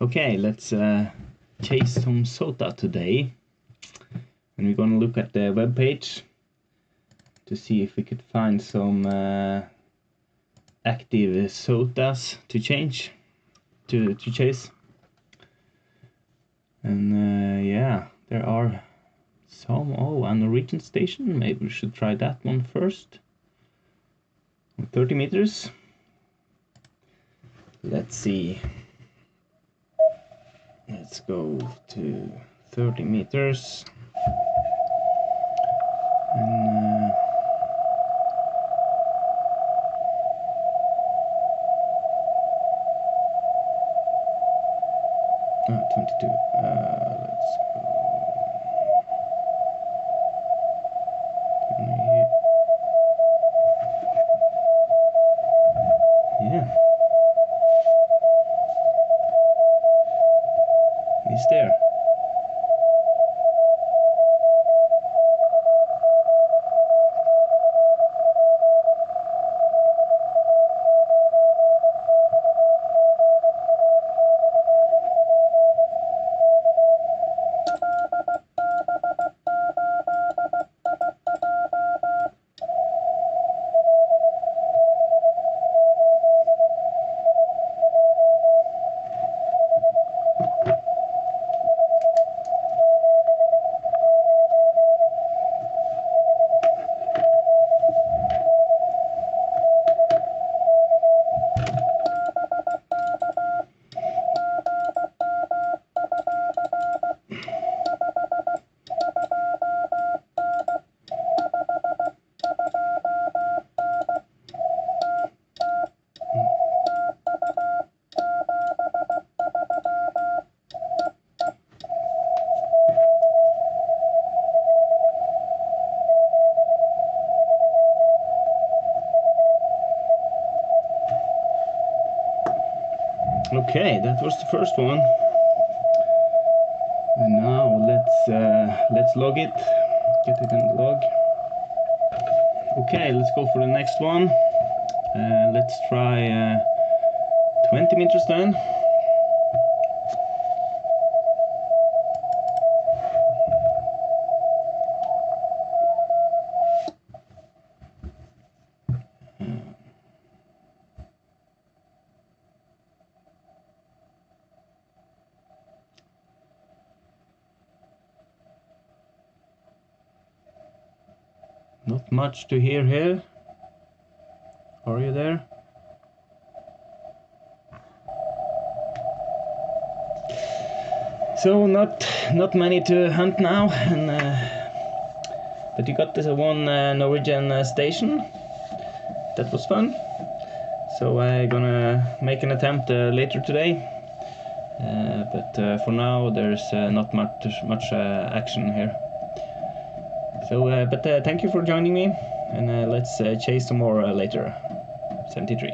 Okay, let's chase some SOTA today, and we're gonna look at the web page to see if we could find some active SOTAs to chase. And yeah, there are some. Oh, a Norwegian station. Maybe we should try that one first. 30 meters. Let's see. Let's go to 30 meters. And 22. Let's go. Yeah. He's there. Okay, that was the first one. And now let's log it. Get it in the log. Okay, let's go for the next one. Let's try 20 meters then. Not much to hear here. Are you there? So not many to hunt now, and but you got this one Norwegian station. That was fun. So I'm gonna make an attempt later today. But for now there's not much action here. So, but thank you for joining me, and let's chase some more later. 73.